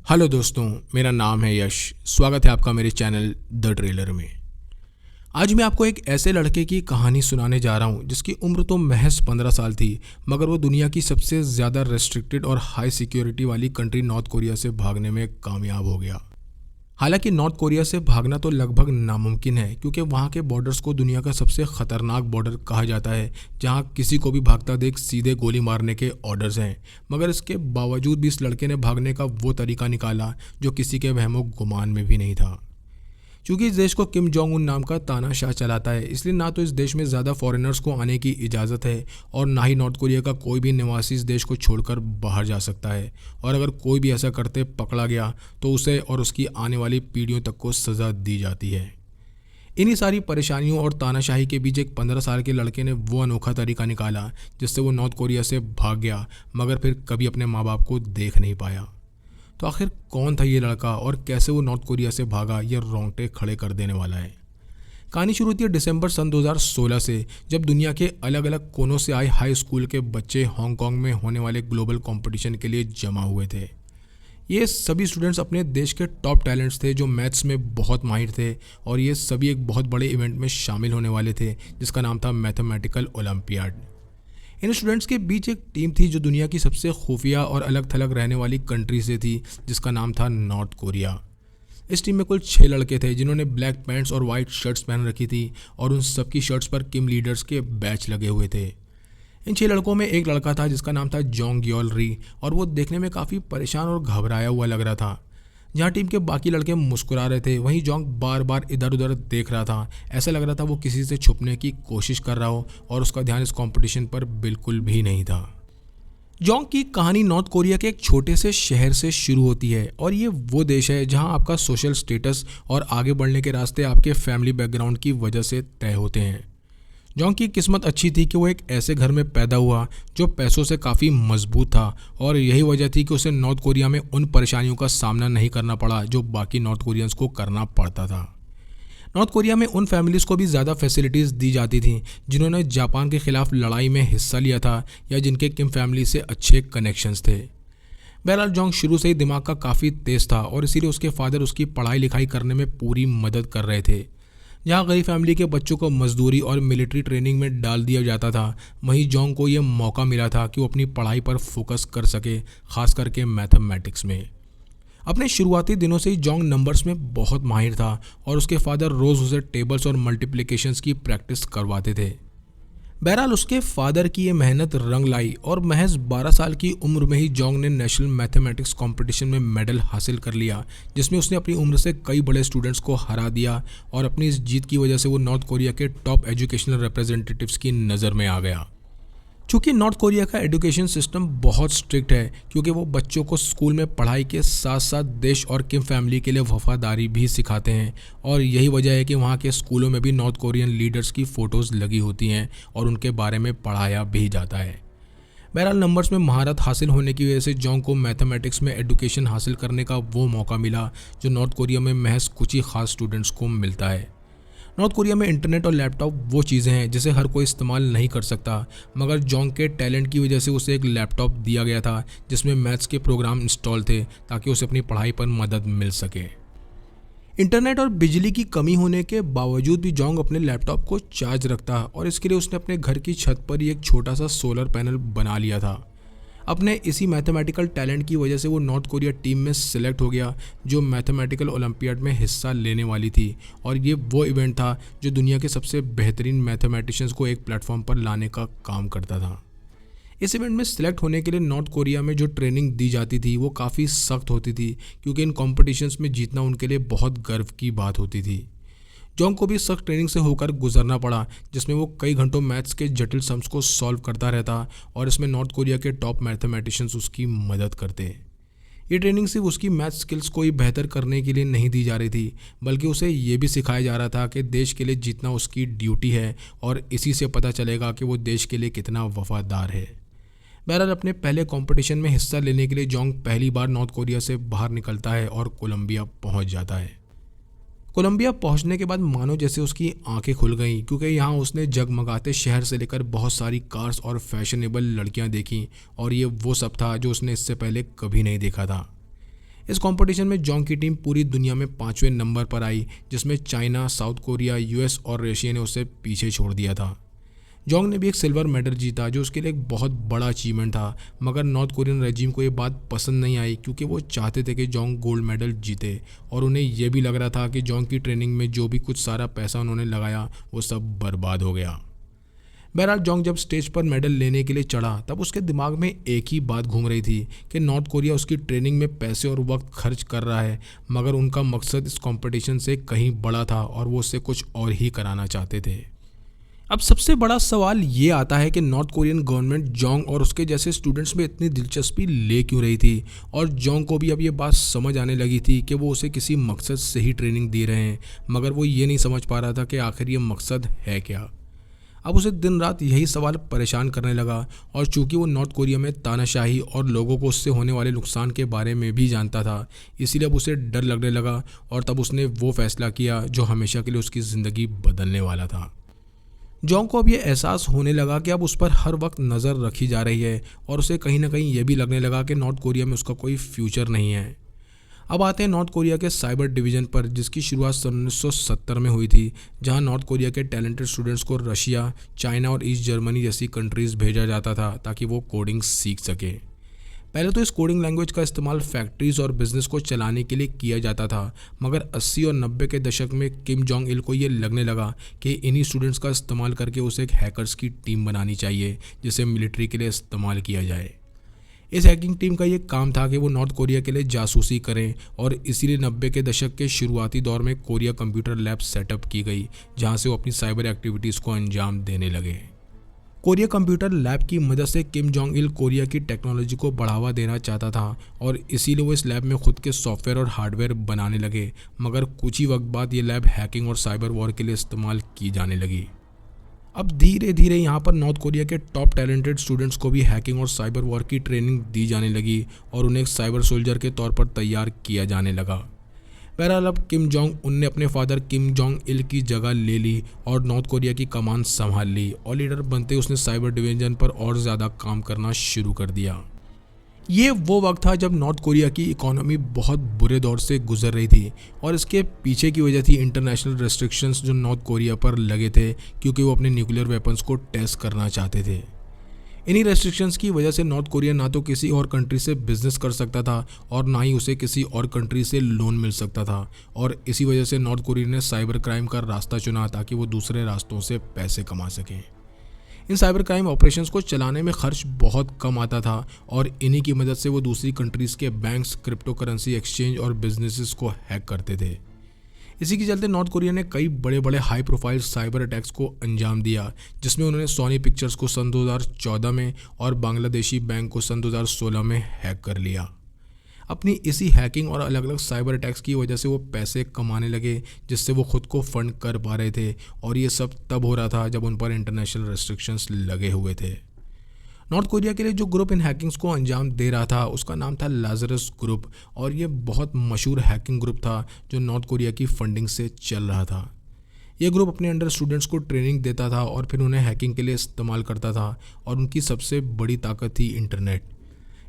Hello दोस्तों, मेरा नाम है यश। स्वागत है आपका मेरे चैनल द ट्रेलर में। आज मैं आपको एक ऐसे लड़के की कहानी सुनाने जा रहा हूँ जिसकी उम्र तो महज 15 साल थी, मगर वो दुनिया की सबसे ज़्यादा रेस्ट्रिक्टेड और हाई सिक्योरिटी वाली कंट्री नॉर्थ कोरिया से भागने में कामयाब हो गया। हालांकि नॉर्थ कोरिया से भागना तो लगभग नामुमकिन है, क्योंकि वहाँ के बॉर्डर्स को दुनिया का सबसे ख़तरनाक बॉर्डर कहा जाता है, जहाँ किसी को भी भागता देख सीधे गोली मारने के ऑर्डर्स हैं। मगर इसके बावजूद भी इस लड़के ने भागने का वो तरीका निकाला जो किसी के वहमो गुमान में भी नहीं था। क्योंकि इस देश को किम जोंग उन नाम का तानाशाह चलाता है, इसलिए ना तो इस देश में ज़्यादा फॉरेनर्स को आने की इजाज़त है और ना ही नॉर्थ कोरिया का कोई भी निवासी इस देश को छोड़कर बाहर जा सकता है। और अगर कोई भी ऐसा करते पकड़ा गया तो उसे और उसकी आने वाली पीढ़ियों तक को सज़ा दी जाती है। इन्हीं सारी परेशानियों और तानाशाही के बीच एक 15 साल के लड़के ने वो अनोखा तरीका निकाला जिससे वो नॉर्थ कोरिया से भाग गया, मगर फिर कभी अपने माँ बाप को देख नहीं पाया। तो आखिर कौन था ये लड़का और कैसे वो नॉर्थ कोरिया से भागा, ये रोंगटे खड़े कर देने वाला है। कहानी शुरू होती है दिसंबर सन 2016 से, जब दुनिया के अलग अलग कोनों से आए हाई स्कूल के बच्चे हांगकांग में होने वाले ग्लोबल कंपटीशन के लिए जमा हुए थे। ये सभी स्टूडेंट्स अपने देश के टॉप टैलेंट्स थे जो मैथ्स में बहुत माहिर थे, और ये सभी एक बहुत बड़े इवेंट में शामिल होने वाले थे जिसका नाम था मैथमेटिकल ओलंपियाड। इन स्टूडेंट्स के बीच एक टीम थी जो दुनिया की सबसे खुफिया और अलग थलग रहने वाली कंट्री से थी, जिसका नाम था नॉर्थ कोरिया। इस टीम में कुल 6 लड़के थे जिन्होंने ब्लैक पैंट्स और वाइट शर्ट्स पहन रखी थी, और उन सबकी शर्ट्स पर किम लीडर्स के बैच लगे हुए थे। इन 6 लड़कों में एक लड़का था जिसका नाम था जोंग योल री, और वो देखने में काफ़ी परेशान और घबराया हुआ लग रहा था। जहाँ टीम के बाकी लड़के मुस्कुरा रहे थे, वहीं जोंग बार बार इधर उधर देख रहा था। ऐसा लग रहा था वो किसी से छुपने की कोशिश कर रहा हो, और उसका ध्यान इस कंपटीशन पर बिल्कुल भी नहीं था। जोंग की कहानी नॉर्थ कोरिया के एक छोटे से शहर से शुरू होती है, और ये वो देश है जहाँ आपका सोशल स्टेटस और आगे बढ़ने के रास्ते आपके फैमिली बैकग्राउंड की वजह से तय होते हैं। जोंग की किस्मत अच्छी थी कि वो एक ऐसे घर में पैदा हुआ जो पैसों से काफ़ी मजबूत था, और यही वजह थी कि उसे नॉर्थ कोरिया में उन परेशानियों का सामना नहीं करना पड़ा जो बाकी नॉर्थ कोरियंस को करना पड़ता था। नॉर्थ कोरिया में उन फैमिलीज़ को भी ज़्यादा फैसिलिटीज़ दी जाती थीं जिन्होंने जापान के खिलाफ लड़ाई में हिस्सा लिया था या जिनके किम फैमिली से अच्छे कनेक्शंस थे। बहरहाल जोंग शुरू से ही दिमाग का काफ़ी तेज़ था, और इसीलिए उसके फादर उसकी पढ़ाई लिखाई करने में पूरी मदद कर रहे थे। जहाँ गरीब फैमिली के बच्चों को मजदूरी और मिलिट्री ट्रेनिंग में डाल दिया जाता था, वहीं जोंग को ये मौका मिला था कि वो अपनी पढ़ाई पर फोकस कर सके, खास करके मैथमेटिक्स में। अपने शुरुआती दिनों से ही जोंग नंबर्स में बहुत माहिर था, और उसके फादर रोज़ उसे टेबल्स और मल्टीप्लिकेशंस की प्रैक्टिस करवाते थे। बहरहाल उसके फादर की ये मेहनत रंग लाई, और महज 12 साल की उम्र में ही जोंग ने नेशनल मैथमेटिक्स कंपटीशन में मेडल हासिल कर लिया, जिसमें उसने अपनी उम्र से कई बड़े स्टूडेंट्स को हरा दिया, और अपनी इस जीत की वजह से वो नॉर्थ कोरिया के टॉप एजुकेशनल रिप्रेजेंटेटिव्स की नज़र में आ गया। चूँकि नॉर्थ कोरिया का एजुकेशन सिस्टम बहुत स्ट्रिक्ट है, क्योंकि वो बच्चों को स्कूल में पढ़ाई के साथ साथ देश और किम फैमिली के लिए वफादारी भी सिखाते हैं, और यही वजह है कि वहाँ के स्कूलों में भी नॉर्थ कोरियन लीडर्स की फ़ोटोज़ लगी होती हैं और उनके बारे में पढ़ाया भी जाता है। बहरहाल नंबर्स में महारत हासिल होने की वजह से जोंग को मैथमेटिक्स में एजुकेशन हासिल करने का वो मौका मिला जो नॉर्थ कोरिया में महज कुछ ही खास स्टूडेंट्स को मिलता है। नॉर्थ कोरिया में इंटरनेट और लैपटॉप वो चीज़ें हैं जिसे हर कोई इस्तेमाल नहीं कर सकता, मगर जोंग के टैलेंट की वजह से उसे एक लैपटॉप दिया गया था जिसमें मैथ्स के प्रोग्राम इंस्टॉल थे, ताकि उसे अपनी पढ़ाई पर मदद मिल सके। इंटरनेट और बिजली की कमी होने के बावजूद भी जोंग अपने लैपटॉप को चार्ज रखता, और इसके लिए उसने अपने घर की छत पर ही एक छोटा सा सोलर पैनल बना लिया था। अपने इसी मैथमेटिकल टैलेंट की वजह से वो नॉर्थ कोरिया टीम में सिलेक्ट हो गया जो मैथमेटिकल ओलंपियाड में हिस्सा लेने वाली थी, और ये वो इवेंट था जो दुनिया के सबसे बेहतरीन मैथमेटिशियंस को एक प्लेटफॉर्म पर लाने का काम करता था। इस इवेंट में सिलेक्ट होने के लिए नॉर्थ कोरिया में जो ट्रेनिंग दी जाती थी वो काफ़ी सख्त होती थी, क्योंकि इन कॉम्पिटिशन्स में जीतना उनके लिए बहुत गर्व की बात होती थी। जोंग को भी सख्त ट्रेनिंग से होकर गुजरना पड़ा, जिसमें वो कई घंटों मैथ्स के जटिल सम्स को सॉल्व करता रहता, और इसमें नॉर्थ कोरिया के टॉप मैथमेटिशियंस उसकी मदद करते। ये ट्रेनिंग सिर्फ उसकी मैथ स्किल्स को ही बेहतर करने के लिए नहीं दी जा रही थी, बल्कि उसे ये भी सिखाया जा रहा था कि देश के लिए जीतना उसकी ड्यूटी है, और इसी से पता चलेगा कि वो देश के लिए कितना वफादार है। बहरहाल अपने पहले कंपटीशन में हिस्सा लेने के लिए जोंग पहली बार नॉर्थ कोरिया से बाहर निकलता है और कोलंबिया पहुंच जाता है। कोलंबिया पहुंचने के बाद मानो जैसे उसकी आंखें खुल गईं, क्योंकि यहाँ उसने जगमगाते शहर से लेकर बहुत सारी कार्स और फैशनेबल लड़कियाँ देखीं, और ये वो सब था जो उसने इससे पहले कभी नहीं देखा था। इस कंपटीशन में जोंग की टीम पूरी दुनिया में 5वें नंबर पर आई, जिसमें चाइना, साउथ कोरिया, यूएस और रशिया ने उसे पीछे छोड़ दिया था। जोंग ने भी एक सिल्वर मेडल जीता, जो उसके लिए एक बहुत बड़ा अचीवमेंट था, मगर नॉर्थ कोरियन रेजिम को ये बात पसंद नहीं आई, क्योंकि वो चाहते थे कि जोंग गोल्ड मेडल जीते और उन्हें यह भी लग रहा था कि जोंग की ट्रेनिंग में जो भी कुछ सारा पैसा उन्होंने लगाया वो सब बर्बाद हो गया। बहरहाल जोंग जब स्टेज पर मेडल लेने के लिए चढ़ा तब उसके दिमाग में एक ही बात घूम रही थी कि नॉर्थ कोरिया उसकी ट्रेनिंग में पैसे और वक्त खर्च कर रहा है, मगर उनका मकसद इस कंपटीशन से कहीं बड़ा था और वो उससे कुछ और ही कराना चाहते थे। अब सबसे बड़ा सवाल ये आता है कि नॉर्थ कोरियन गवर्नमेंट जोंग और उसके जैसे स्टूडेंट्स में इतनी दिलचस्पी ले क्यों रही थी, और जोंग को भी अब ये बात समझ आने लगी थी कि वो उसे किसी मकसद से ही ट्रेनिंग दे रहे हैं, मगर वो ये नहीं समझ पा रहा था कि आखिर ये मकसद है क्या। अब उसे दिन रात यही सवाल परेशान करने लगा, और चूंकि वो नॉर्थ कोरिया में तानाशाही और लोगों को उससे होने वाले नुकसान के बारे में भी जानता था, इसीलिए अब उसे डर लगने लगा और तब उसने वो फैसला किया जो हमेशा के लिए उसकी ज़िंदगी बदलने वाला था। जोंग को अब ये एहसास होने लगा कि अब उस पर हर वक्त नज़र रखी जा रही है और उसे कहीं ना कहीं ये भी लगने लगा कि नॉर्थ कोरिया में उसका कोई फ्यूचर नहीं है। अब आते हैं नॉर्थ कोरिया के साइबर डिवीज़न पर, जिसकी शुरुआत सन 1970 में हुई थी, जहां नॉर्थ कोरिया के टैलेंटेड स्टूडेंट्स को रशिया, चाइना और ईस्ट जर्मनी जैसी कंट्रीज़ भेजा जाता था ताकि वो कोडिंग सीख सके। पहले तो इस कोडिंग लैंग्वेज का इस्तेमाल फैक्ट्रीज़ और बिजनेस को चलाने के लिए किया जाता था, मगर 80 और 90 के दशक में किम जोंग इल को ये लगने लगा कि इन्हीं स्टूडेंट्स का इस्तेमाल करके उसे एक हैकर्स की टीम बनानी चाहिए जिसे मिलिट्री के लिए इस्तेमाल किया जाए। इस हैकिंग टीम का ये काम था कि वो नॉर्थ कोरिया के लिए जासूसी करें, और इसीलिए 90 के दशक के शुरुआती दौर में कोरिया कंप्यूटर लैब सेटअप की गई, जहां से वो अपनी साइबर एक्टिविटीज़ को अंजाम देने लगे। कोरिया कंप्यूटर लैब की मदद से किम जोंग इल कोरिया की टेक्नोलॉजी को बढ़ावा देना चाहता था, और इसीलिए वो इस लैब में खुद के सॉफ्टवेयर और हार्डवेयर बनाने लगे, मगर कुछ ही वक्त बाद ये लैब हैकिंग और साइबर वॉर के लिए इस्तेमाल की जाने लगी। अब धीरे धीरे यहाँ पर नॉर्थ कोरिया के टॉप टैलेंटेड स्टूडेंट्स को भी हैकिंग और साइबर वॉर की ट्रेनिंग दी जाने लगी और उन्हें एक साइबर सोल्जर के तौर पर तैयार किया जाने लगा। बहरहाल अब किम जोंग उन ने अपने फादर किम जोंग इल की जगह ले ली और नॉर्थ कोरिया की कमान संभाल ली, और लीडर बनते उसने साइबर डिवीजन पर और ज़्यादा काम करना शुरू कर दिया। ये वो वक्त था जब नॉर्थ कोरिया की इकोनॉमी बहुत बुरे दौर से गुजर रही थी, और इसके पीछे की वजह थी इंटरनेशनल रेस्ट्रिक्शंस जो नॉर्थ कोरिया पर लगे थे, क्योंकि वो अपने न्यूक्लियर वेपन्स को टेस्ट करना चाहते थे। इन्हीं रेस्ट्रिक्शंस की वजह से नॉर्थ कोरिया ना तो किसी और कंट्री से बिजनेस कर सकता था और ना ही उसे किसी और कंट्री से लोन मिल सकता था, और इसी वजह से नॉर्थ कोरिया ने साइबर क्राइम का रास्ता चुना ताकि वो दूसरे रास्तों से पैसे कमा सकें। इन साइबर क्राइम ऑपरेशंस को चलाने में खर्च बहुत कम आता था, और इन्हीं की मदद से वो दूसरी कंट्रीज़ के बैंक्स, क्रिप्टो करेंसी एक्सचेंज और बिजनेसेस को हैक करते थे। इसी के चलते नॉर्थ कोरिया ने कई बड़े बड़े हाई प्रोफाइल साइबर अटैक्स को अंजाम दिया, जिसमें उन्होंने सोनी पिक्चर्स को सन 2014 में और बांग्लादेशी बैंक को सन 2016 में हैक कर लिया। अपनी इसी हैकिंग और अलग अलग साइबर अटैक्स की वजह से वो पैसे कमाने लगे, जिससे वो खुद को फंड कर पा रहे थे, और ये सब तब हो रहा था जब उन पर इंटरनेशनल रेस्ट्रिक्शंस लगे हुए थे। नॉर्थ कोरिया के लिए जो ग्रुप इन हैकिंग्स को अंजाम दे रहा था उसका नाम था लाजरस ग्रुप, और ये बहुत मशहूर हैकिंग ग्रुप था जो नॉर्थ कोरिया की फंडिंग से चल रहा था। ये ग्रुप अपने अंडर स्टूडेंट्स को ट्रेनिंग देता था और फिर उन्हें हैकिंग के लिए इस्तेमाल करता था, और उनकी सबसे बड़ी ताकत थी इंटरनेट।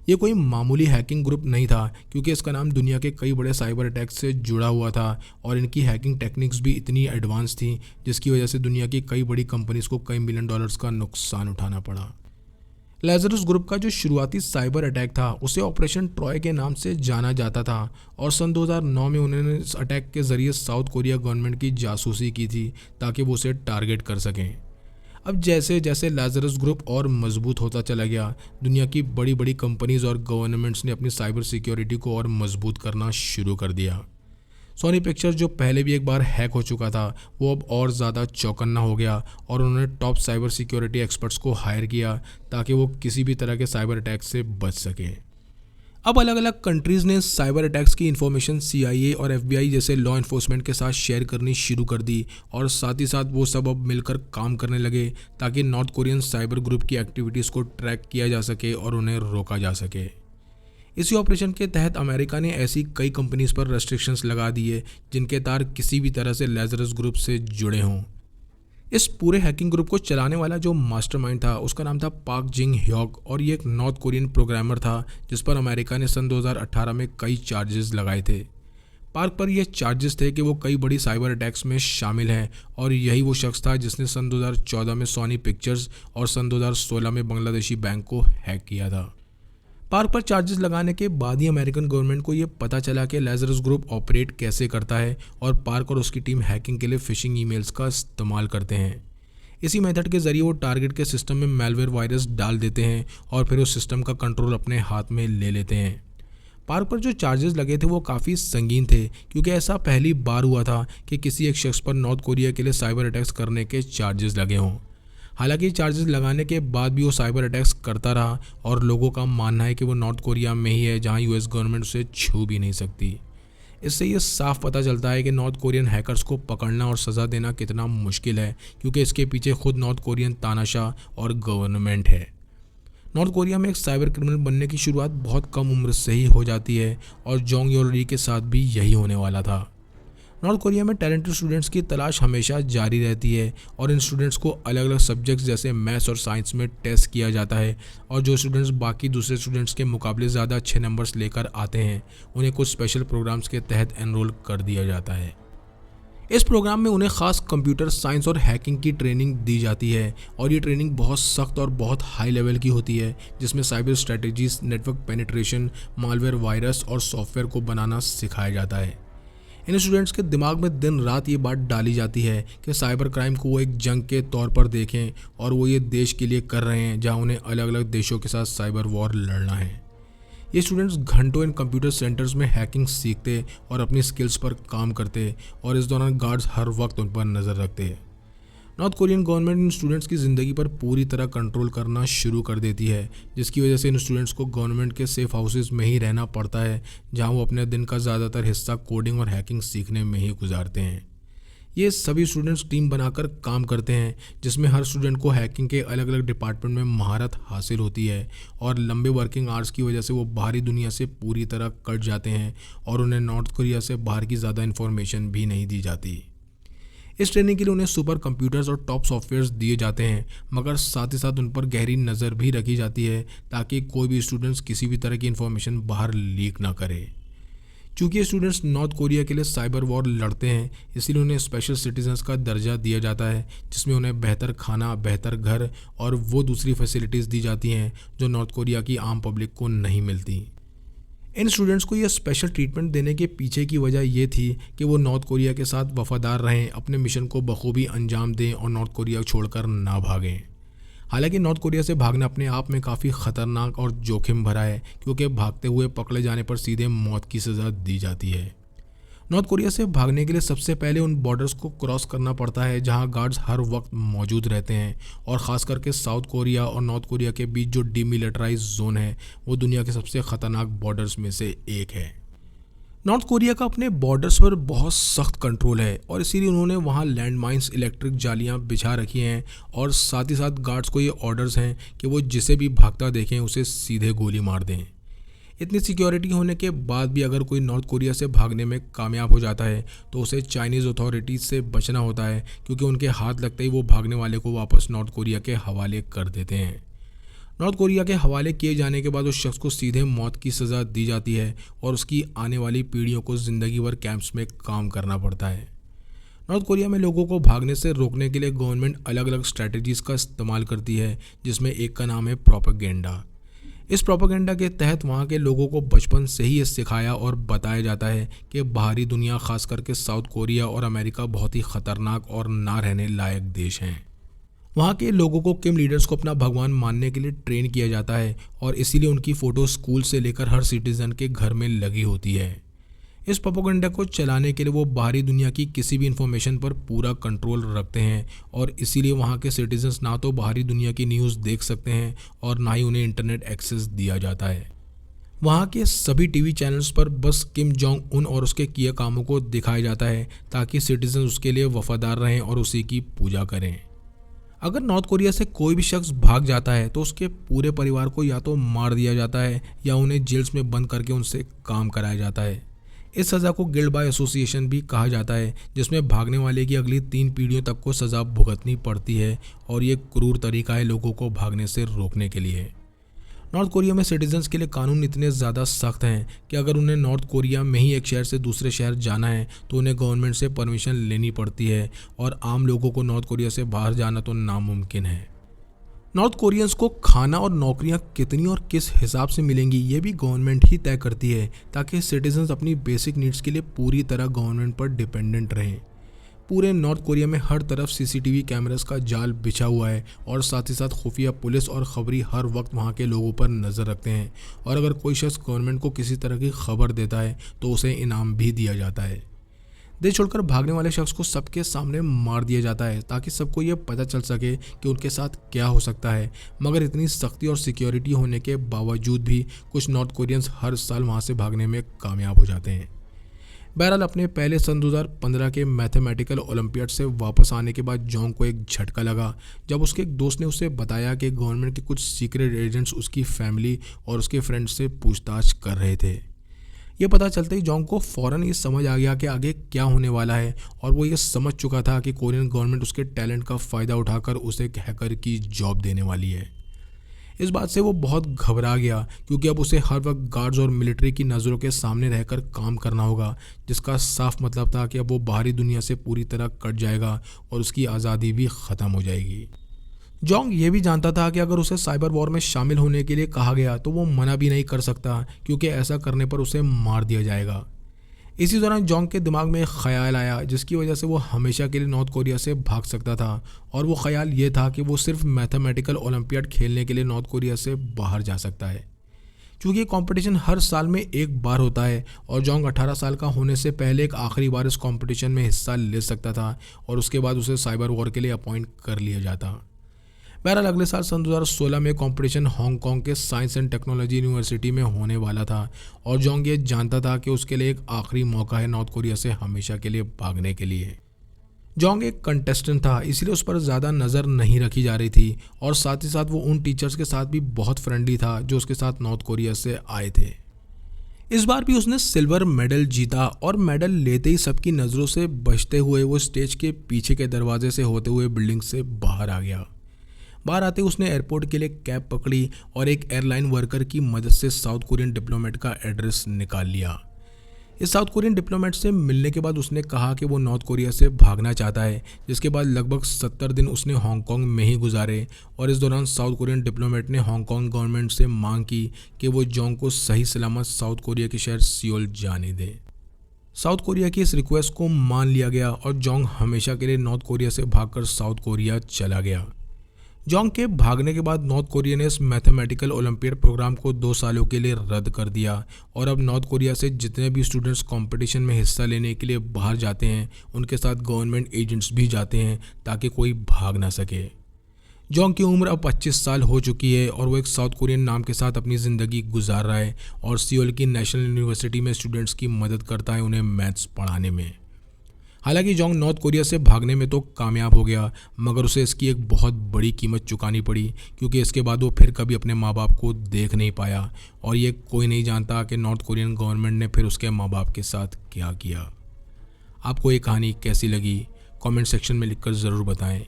ये कोई मामूली हैकिंग ग्रुप नहीं था, क्योंकि इसका नाम दुनिया के कई बड़े साइबर अटैक्स से जुड़ा हुआ था, और इनकी हैकिंग टेक्निक्स भी इतनी एडवांस थी जिसकी वजह से दुनिया की कई बड़ी कंपनीज को कई मिलियन डॉलर्स का नुकसान उठाना पड़ा। लाजरस ग्रुप का जो शुरुआती साइबर अटैक था उसे ऑपरेशन ट्रॉय के नाम से जाना जाता था, और सन 2009 में उन्होंने इस अटैक के ज़रिए साउथ कोरिया गवर्नमेंट की जासूसी की थी ताकि वो उसे टारगेट कर सकें। अब जैसे जैसे लाजरस ग्रुप और मजबूत होता चला गया, दुनिया की बड़ी बड़ी कंपनीज़ और गवर्नमेंट्स ने अपनी साइबर सिक्योरिटी को और मजबूत करना शुरू कर दिया। सोनी पिक्चर्स जो पहले भी एक बार हैक हो चुका था, वो अब और ज़्यादा चौकन्ना हो गया, और उन्होंने टॉप साइबर सिक्योरिटी एक्सपर्ट्स को हायर किया ताकि वो किसी भी तरह के साइबर अटैक से बच सकें। अब अलग अलग कंट्रीज़ ने साइबर अटैक्स की इन्फॉर्मेशन CIA और FBI जैसे लॉ इन्फोर्समेंट के साथ शेयर करनी शुरू कर दी, और साथ ही साथ वो सब अब मिलकर काम करने लगे ताकि नॉर्थ कोरियन साइबर ग्रुप की एक्टिविटीज़ को ट्रैक किया जा सके और उन्हें रोका जा सके। इसी ऑपरेशन के तहत अमेरिका ने ऐसी कई कंपनीज पर रेस्ट्रिक्शंस लगा दिए जिनके तार किसी भी तरह से लाजरस ग्रुप से जुड़े हों। इस पूरे हैकिंग ग्रुप को चलाने वाला जो मास्टरमाइंड था उसका नाम था पाक जिंग ह्योक और ये एक नॉर्थ कोरियन प्रोग्रामर था जिस पर अमेरिका ने सन 2018 में कई चार्जेस लगाए थे। पार्क पर यह चार्जेस थे कि वो कई बड़ी साइबर अटैक्स में शामिल हैं और यही वो शख्स था जिसने सन 2014 में सोनी पिक्चर्स और सन 2016 में बांग्लादेशी बैंक को हैक किया था। पार्क पर चार्जेस लगाने के बाद ही अमेरिकन गवर्नमेंट को ये पता चला कि लेज़रस ग्रुप ऑपरेट कैसे करता है और पार्क और उसकी टीम हैकिंग के लिए फिशिंग ईमेल्स का इस्तेमाल करते हैं। इसी मेथड के ज़रिए वो टारगेट के सिस्टम में मैलवेयर वायरस डाल देते हैं और फिर उस सिस्टम का कंट्रोल अपने हाथ में ले लेते हैं। पार्क पर जो चार्जेस लगे थे वो काफ़ी संगीन थे क्योंकि ऐसा पहली बार हुआ था कि किसी एक शख्स पर नॉर्थ कोरिया के लिए साइबर अटैक्स करने के चार्जेस लगे हों। हालांकि चार्जेस लगाने के बाद भी वो साइबर अटैक्स करता रहा और लोगों का मानना है कि वो नॉर्थ कोरिया में ही है जहां यूएस गवर्नमेंट उसे छू भी नहीं सकती। इससे ये साफ पता चलता है कि नॉर्थ कोरियन हैकर्स को पकड़ना और सज़ा देना कितना मुश्किल है क्योंकि इसके पीछे खुद नॉर्थ कोरियन तानाशाह और गवर्नमेंट है। नॉर्थ कोरिया में एक साइबर क्रिमिनल बनने की शुरुआत बहुत कम उम्र से ही हो जाती है और जोंग योरी के साथ भी यही होने वाला था। नॉर्थ कोरिया में टैलेंटेड स्टूडेंट्स की तलाश हमेशा जारी रहती है और इन स्टूडेंट्स को अलग अलग सब्जेक्ट्स जैसे मैथ्स और साइंस में टेस्ट किया जाता है और जो स्टूडेंट्स बाकी दूसरे स्टूडेंट्स के मुकाबले ज़्यादा अच्छे नंबर्स लेकर आते हैं उन्हें कुछ स्पेशल प्रोग्राम्स के तहत एनरोल कर दिया जाता है। इस प्रोग्राम में उन्हें ख़ास कंप्यूटर साइंस और हैकिंग की ट्रेनिंग दी जाती है और ये ट्रेनिंग बहुत सख्त और बहुत हाई लेवल की होती है जिसमें cyber strategies, network penetration, malware virus और सॉफ्टवेयर को बनाना सिखाया जाता है। इन स्टूडेंट्स के दिमाग में दिन रात ये बात डाली जाती है कि साइबर क्राइम को वो एक जंग के तौर पर देखें और वो ये देश के लिए कर रहे हैं जहां उन्हें अलग अलग देशों के साथ साइबर वॉर लड़ना है। ये स्टूडेंट्स घंटों इन कंप्यूटर सेंटर्स में हैकिंग सीखते और अपनी स्किल्स पर काम करते और इस दौरान गार्ड्स हर वक्त उन पर नज़र रखते। North Korean government in students की ज़िंदगी पर पूरी तरह कंट्रोल करना शुरू कर देती है जिसकी वजह से इन स्टूडेंट्स को गवर्नमेंट के सेफ हाउसेस में ही रहना पड़ता है जहां वो अपने दिन का ज़्यादातर हिस्सा कोडिंग और हैकिंग सीखने में ही गुजारते हैं। ये सभी स्टूडेंट्स टीम बनाकर काम करते हैं जिसमें हर स्टूडेंट को हैकिंग के अलग अलग डिपार्टमेंट में महारत हासिल होती है और लंबे वर्किंग आवर्स की वजह से वो बाहरी दुनिया से पूरी तरह कट जाते हैं और उन्हें नॉर्थ कोरिया से बाहर की ज़्यादा इन्फॉर्मेशन भी नहीं दी जाती। इस ट्रेनिंग के लिए उन्हें सुपर कंप्यूटर्स और टॉप सॉफ्टवेयर्स दिए जाते हैं मगर साथ ही साथ उन पर गहरी नज़र भी रखी जाती है ताकि कोई भी स्टूडेंट्स किसी भी तरह की इन्फॉर्मेशन बाहर लीक ना करे। चूँकि ये स्टूडेंट्स नॉर्थ कोरिया के लिए साइबर वॉर लड़ते हैं इसीलिए उन्हें स्पेशल सिटीजन्स का दर्जा दिया जाता है जिसमें उन्हें बेहतर खाना, बेहतर घर और वो दूसरी फैसिलिटीज़ दी जाती हैं जो नॉर्थ कोरिया की आम पब्लिक को नहीं मिलती। इन स्टूडेंट्स को यह स्पेशल ट्रीटमेंट देने के पीछे की वजह ये थी कि वो नॉर्थ कोरिया के साथ वफादार रहें, अपने मिशन को बखूबी अंजाम दें और नॉर्थ कोरिया छोड़कर ना भागें। हालांकि नॉर्थ कोरिया से भागना अपने आप में काफ़ी ख़तरनाक और जोखिम भरा है क्योंकि भागते हुए पकड़े जाने पर सीधे मौत की सज़ा दी जाती है। नॉर्थ कोरिया से भागने के लिए सबसे पहले उन बॉर्डर्स को क्रॉस करना पड़ता है जहां गार्ड्स हर वक्त मौजूद रहते हैं और ख़ास करके साउथ कोरिया और नॉर्थ कोरिया के बीच जो डीमिलिटराइज जोन है वो दुनिया के सबसे ख़तरनाक बॉर्डर्स में से एक है। नॉर्थ कोरिया का अपने बॉर्डर्स पर बहुत सख्त कंट्रोल है और इसीलिए उन्होंने वहां लैंड माइंस, इलेक्ट्रिक जालियां बिछा रखी हैं और साथ ही साथ गार्ड्स को ये ऑर्डर्स हैं कि वो जिसे भी भागता देखें उसे सीधे गोली मार दें। इतनी सिक्योरिटी होने के बाद भी अगर कोई नॉर्थ कोरिया से भागने में कामयाब हो जाता है तो उसे चाइनीज़ अथॉरिटीज़ से बचना होता है क्योंकि उनके हाथ लगते ही वो भागने वाले को वापस नॉर्थ कोरिया के हवाले कर देते हैं। नॉर्थ कोरिया के हवाले किए जाने के बाद उस शख्स को सीधे मौत की सज़ा दी जाती है और उसकी आने वाली पीढ़ियों को ज़िंदगी भर कैंप्स में काम करना पड़ता है। नॉर्थ कोरिया में लोगों को भागने से रोकने के लिए गवर्नमेंट अलग अलग स्ट्रैटेजीज़ का इस्तेमाल करती है जिसमें एक का नाम है प्रोपेगेंडा। इस प्रोपेगेंडा के तहत वहाँ के लोगों को बचपन से ही ये सिखाया और बताया जाता है कि बाहरी दुनिया, खास करके साउथ कोरिया और अमेरिका, बहुत ही ख़तरनाक और ना रहने लायक देश हैं। वहाँ के लोगों को किम लीडर्स को अपना भगवान मानने के लिए ट्रेन किया जाता है और इसीलिए उनकी फ़ोटो स्कूल से लेकर हर सिटीज़न के घर में लगी होती है। इस प्रोपेगेंडा को चलाने के लिए वो बाहरी दुनिया की किसी भी इन्फॉर्मेशन पर पूरा कंट्रोल रखते हैं और इसीलिए वहाँ के सिटीजन्स ना तो बाहरी दुनिया की न्यूज़ देख सकते हैं और ना ही उन्हें इंटरनेट एक्सेस दिया जाता है। वहाँ के सभी टीवी चैनल्स पर बस किम जोंग उन और उसके किए कामों को दिखाया जाता है ताकि सिटीजन उसके लिए वफादार रहें और उसी की पूजा करें। अगर नॉर्थ कोरिया से कोई भी शख्स भाग जाता है तो उसके पूरे परिवार को या तो मार दिया जाता है या उन्हें जेल्स में बंद करके उनसे काम कराया जाता है। इस सज़ा को गिल्ड बाय एसोसिएशन भी कहा जाता है, जिसमें भागने वाले की अगली 3 पीढ़ियों तक को सज़ा भुगतनी पड़ती है और ये क्रूर तरीका है लोगों को भागने से रोकने के लिए। नॉर्थ कोरिया में सिटीजन्स के लिए कानून इतने ज़्यादा सख्त हैं कि अगर उन्हें नॉर्थ कोरिया में ही एक शहर से दूसरे शहर जाना है तो उन्हें गवर्नमेंट से परमिशन लेनी पड़ती है और आम लोगों को नॉर्थ कोरिया से बाहर जाना तो नामुमकिन है। नॉर्थ कोरियंस को खाना और नौकरियां कितनी और किस हिसाब से मिलेंगी ये भी गवर्नमेंट ही तय करती है, ताकि सिटीजन्स अपनी बेसिक नीड्स के लिए पूरी तरह गवर्नमेंट पर डिपेंडेंट रहें। पूरे नॉर्थ कोरिया में हर तरफ सीसीटीवी कैमरास का जाल बिछा हुआ है और साथ ही साथ खुफिया पुलिस और खबरी हर वक्त वहाँ के लोगों पर नज़र रखते हैं और अगर कोई शख्स गवर्नमेंट को किसी तरह की खबर देता है तो उसे इनाम भी दिया जाता है। देश छोड़कर भागने वाले शख्स को सबके सामने मार दिया जाता है ताकि सबको ये पता चल सके कि उनके साथ क्या हो सकता है, मगर इतनी सख्ती और सिक्योरिटी होने के बावजूद भी कुछ नॉर्थ कोरियंस हर साल वहाँ से भागने में कामयाब हो जाते हैं। बहरहाल अपने पहले सन 2015 के मैथमेटिकल ओलंपियाड से वापस आने के बाद जोंग को एक झटका लगा जब उसके एक दोस्त ने उसे बताया कि गवर्नमेंट के कुछ सीक्रेट एजेंट्स उसकी फैमिली और उसके फ्रेंड्स से पूछताछ कर रहे थे। ये पता चलते ही जोंग को फ़ौरन ये समझ आ गया कि आगे क्या होने वाला है और वो ये समझ चुका था कि कोरियन गवर्नमेंट उसके टैलेंट का फ़ायदा उठाकर उसे एक हैकर की जॉब देने वाली है। इस बात से वो बहुत घबरा गया क्योंकि अब उसे हर वक्त गार्ड्स और मिलिट्री की नज़रों के सामने रहकर काम करना होगा, जिसका साफ मतलब था कि अब वो बाहरी दुनिया से पूरी तरह कट जाएगा और उसकी आज़ादी भी ख़त्म हो जाएगी। जोंग ये भी जानता था कि अगर उसे साइबर वॉर में शामिल होने के लिए कहा गया तो वो मना भी नहीं कर सकता क्योंकि ऐसा करने पर उसे मार दिया जाएगा। इसी दौरान जोंग के दिमाग में एक ख्याल आया जिसकी वजह से वो हमेशा के लिए नॉर्थ कोरिया से भाग सकता था और वो ख्याल ये था कि वो सिर्फ मैथमेटिकल ओलंपियाड खेलने के लिए नॉर्थ कोरिया से बाहर जा सकता है। क्योंकि ये कंपटीशन हर साल में एक बार होता है और जोंग 18 साल का होने से पहले एक आखिरी बार इस कंपटीशन में हिस्सा ले सकता था और उसके बाद उसे साइबर वॉर के लिए अपॉइंट कर लिया जाता। बहरहाल अगले साल सन 2016 में कंपटीशन हांगकांग के साइंस एंड टेक्नोलॉजी यूनिवर्सिटी में होने वाला था और जोंग ये जानता था कि उसके लिए एक आखिरी मौका है नॉर्थ कोरिया से हमेशा के लिए भागने के लिए। जोंग एक कंटेस्टेंट था, इसलिए उस पर ज़्यादा नज़र नहीं रखी जा रही थी और साथ ही साथ वो उन टीचर्स के साथ भी बहुत फ्रेंडली था जो उसके साथ नॉर्थ कोरिया से आए थे। इस बार भी उसने सिल्वर मेडल जीता और मेडल लेते ही सबकी नज़रों से बचते हुए वो स्टेज के पीछे के दरवाजे से होते हुए बिल्डिंग से बाहर आ गया। बाहर आते उसने एयरपोर्ट के लिए कैब पकड़ी और एक एयरलाइन वर्कर की मदद से साउथ कोरियन डिप्लोमेट का एड्रेस निकाल लिया। इस साउथ कोरियन डिप्लोमेट से मिलने के बाद उसने कहा कि वो नॉर्थ कोरिया से भागना चाहता है, जिसके बाद लगभग 70 दिन उसने हांगकांग में ही गुजारे और इस दौरान साउथ कोरियन डिप्लोमेट ने हांगकांग गवर्नमेंट से मांग की कि वो जोंग को सही सलामत साउथ कोरिया के शहर सियोल जाने दे। साउथ कोरिया की इस रिक्वेस्ट को मान लिया गया और जोंग हमेशा के लिए नॉर्थ कोरिया से भागकर साउथ कोरिया चला गया। जोंग के भागने के बाद नॉर्थ कोरिया ने इस मैथमेटिकल ओलंपियाड प्रोग्राम को 2 सालों के लिए रद्द कर दिया और अब नॉर्थ कोरिया से जितने भी स्टूडेंट्स कंपटीशन में हिस्सा लेने के लिए बाहर जाते हैं उनके साथ गवर्नमेंट एजेंट्स भी जाते हैं ताकि कोई भाग ना सके। जोंग की उम्र अब 25 साल हो चुकी है और वो एक साउथ कोरियन नाम के साथ अपनी ज़िंदगी गुजार रहा है और सियोल की नेशनल यूनिवर्सिटी में स्टूडेंट्स की मदद करता है उन्हें मैथ्स पढ़ाने में। हालांकि जोंग नॉर्थ कोरिया से भागने में तो कामयाब हो गया, मगर उसे इसकी एक बहुत बड़ी कीमत चुकानी पड़ी क्योंकि इसके बाद वो फिर कभी अपने माँ बाप को देख नहीं पाया और ये कोई नहीं जानता कि नॉर्थ कोरियन गवर्नमेंट ने फिर उसके माँ बाप के साथ क्या किया। आपको ये कहानी कैसी लगी कमेंट सेक्शन में लिखकर ज़रूर बताएं।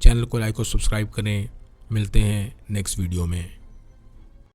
चैनल को लाइक और सब्सक्राइब करें। मिलते हैं नेक्स्ट वीडियो में।